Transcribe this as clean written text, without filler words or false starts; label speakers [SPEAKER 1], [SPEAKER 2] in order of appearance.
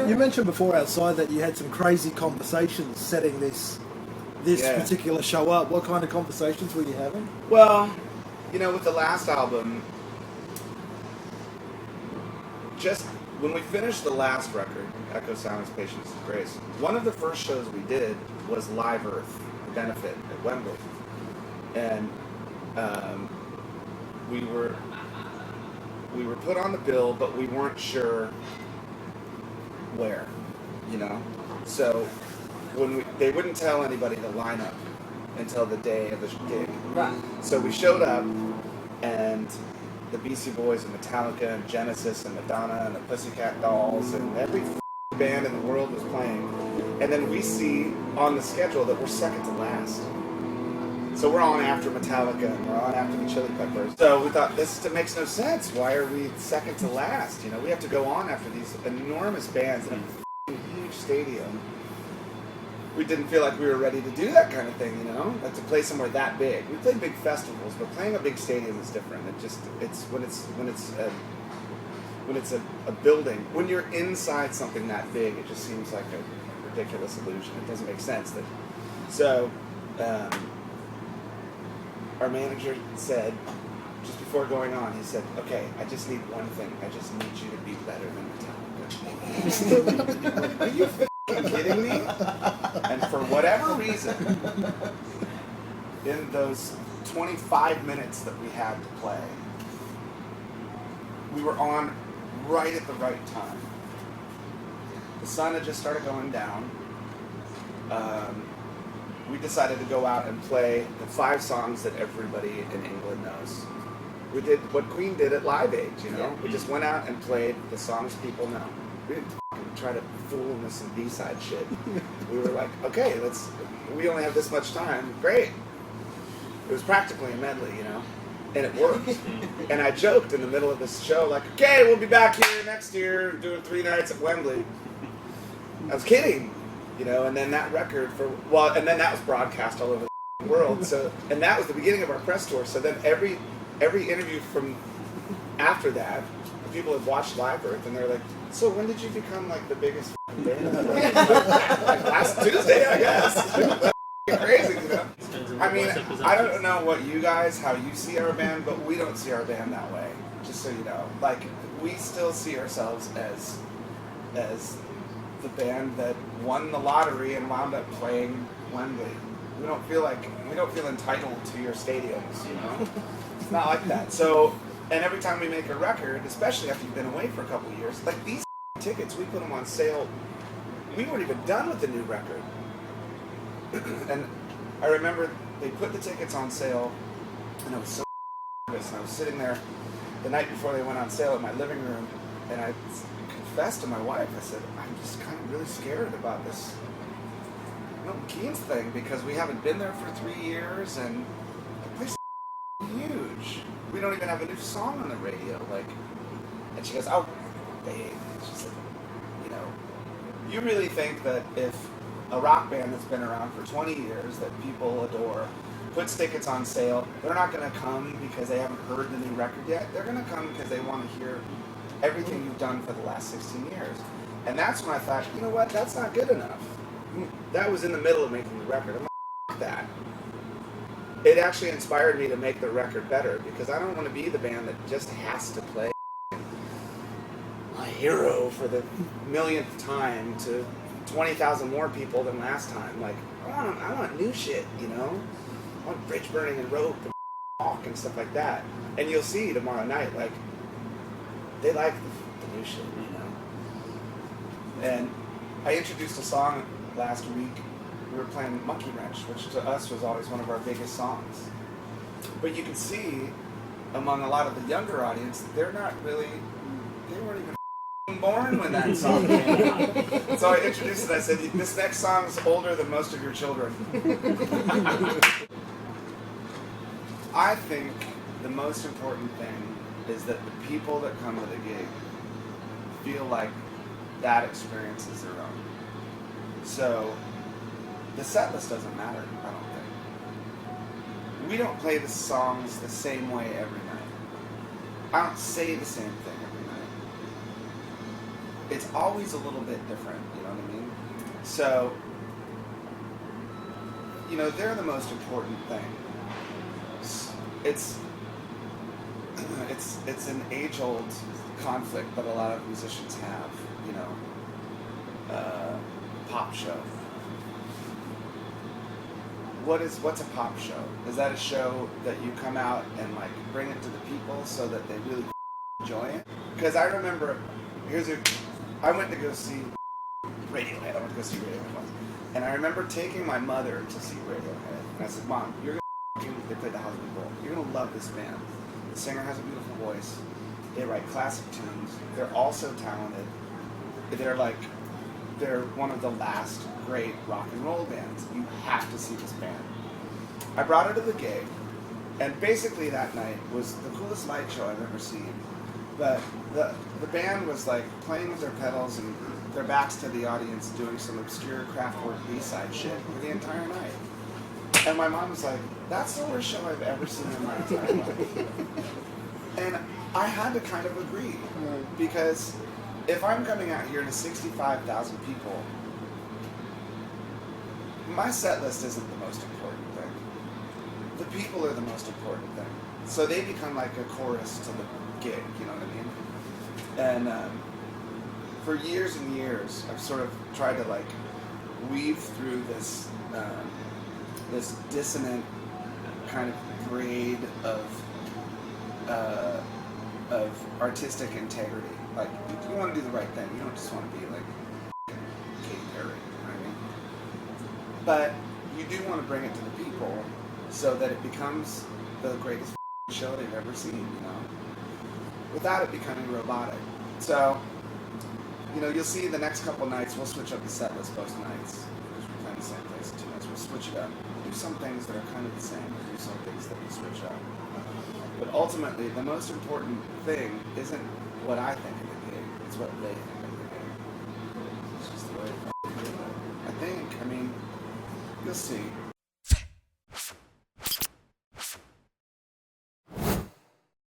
[SPEAKER 1] You mentioned before outside that you had some crazy conversations setting this particular show up. What kind of conversations were you having?
[SPEAKER 2] Well, with the last album, just when we finished the last record, Echo, Silence, Patience, and Grace, one of the first shows we did was Live Earth, a benefit at Wembley. And we were put on the bill, but we weren't sure where, So they wouldn't tell anybody the lineup until the day of the gig.
[SPEAKER 3] Right.
[SPEAKER 2] So we showed up, and the Beastie Boys and Metallica and Genesis and Madonna and the Pussycat Dolls and every band in the world was playing. And then we see on the schedule that we're second to last. So we're on after Metallica and we're on after the Chili Peppers. So we thought, it makes no sense. Why are we second to last? We have to go on after these enormous bands in a huge stadium. We didn't feel like we were ready to do that kind of thing, like to play somewhere that big. We played big festivals, but playing a big stadium is different. It's when it's a building. When you're inside something that big, it just seems like a ridiculous illusion. It doesn't make sense. So our manager said, just before going on, he said, "Okay, I just need one thing. I just need you to be better than Metallica." Are you kidding me? And for whatever reason, in those 25 minutes that we had to play, we were on right at the right time. The sun had just started going down. We decided to go out and play the 5 songs that everybody in England knows. We did what Queen did at Live Aid, We just went out and played the songs people know. We didn't try to fool them with some B-side shit. We were like, okay, we only have this much time. Great. It was practically a medley, and it worked. And I joked in the middle of this show, like, okay, we'll be back here next year doing 3 nights at Wembley. I was kidding, and then that record and then that was broadcast all over the world. So, and that was the beginning of our press tour. So then every interview from after that, people had watched Live Earth, and they're like, so when did you become like the biggest band? Like last Tuesday, I guess. Crazy, I mean, I don't know how you see our band, but we don't see our band that way. Just so you know, like we still see ourselves as the band that won the lottery and wound up playing Wembley. We don't feel entitled to your stadiums, It's not like that. So. And every time we make a record, especially after you've been away for a couple of years, like these tickets, we put them on sale. We weren't even done with the new record. And I remember they put the tickets on sale, and I was so nervous. And I was sitting there the night before they went on sale in my living room, and I confessed to my wife, I said, I'm just kind of really scared about this Milton Keynes thing, because we haven't been there for 3 years, and the place is huge. We don't even have a new song on the radio, and she goes, oh, babe, she said, you really think that if a rock band that's been around for 20 years that people adore puts tickets on sale, they're not going to come because they haven't heard the new record yet. They're going to come because they want to hear everything you've done for the last 16 years. And that's when I thought, you know what, that's not good enough. That was in the middle of making the record. I'm like, that. It actually inspired me to make the record better, because I don't want to be the band that just has to play My Hero for the millionth time to 20,000 more people than last time. Like, I want new shit, I want Bridge Burning and Rope and Hawk and stuff like that. And you'll see tomorrow night, like, they like the new shit, And I introduced a song last week. We were playing Monkey Wrench, which to us was always one of our biggest songs. But you can see among a lot of the younger audience, they weren't even born when that song came out. So I introduced it, I said, this next song is older than most of your children. I think the most important thing is that the people that come to the gig feel like that experience is their own. So the set list doesn't matter, I don't think. We don't play the songs the same way every night. I don't say the same thing every night. it's always a little bit different, you know what I mean? So, you know, they're the most important thing. It's an age-old conflict that a lot of musicians have, you know. Pop show. What's a pop show? Is that a show that you come out and like bring it to the people so that they really enjoy it? Because I remember, I went to go see Radiohead. I went to go see Radiohead once, and I remember taking my mother to see Radiohead. And I said, "Mom, you're gonna." They played the Hollywood Bowl. You're gonna love this band. The singer has a beautiful voice. They write classic tunes. They're also talented. They're one of the last great rock and roll bands. You have to see this band. I brought her to the gig, and basically that night was the coolest light show I've ever seen. But the band was like playing with their pedals and their backs to the audience, doing some obscure Kraftwerk B-side shit for the entire night. And my mom was like, "That's the worst show I've ever seen in my entire life." And I had to kind of agree, because if I'm coming out here to 65,000 people, my set list isn't the most important thing. The people are the most important thing. So they become like a chorus to the gig, you know what I mean? And for years and years, I've sort of tried to like weave through this dissonant kind of grade of artistic integrity. Like, you want to do the right thing. You don't just want to be like Katy Perry, you know what I mean? But you do want to bring it to the people so that it becomes the greatest show they've ever seen, you know? Without it becoming robotic. So, you know, you'll see the next couple nights, we'll switch up the set list both nights. Because we're playing the same place 2 nights. We'll switch it up. Do some things that are kind of the same. Do some things that we switch up. But ultimately, the most important thing isn't what I think of the gig, it's what they think of the gig. It's just the way I think. I mean, you'll see.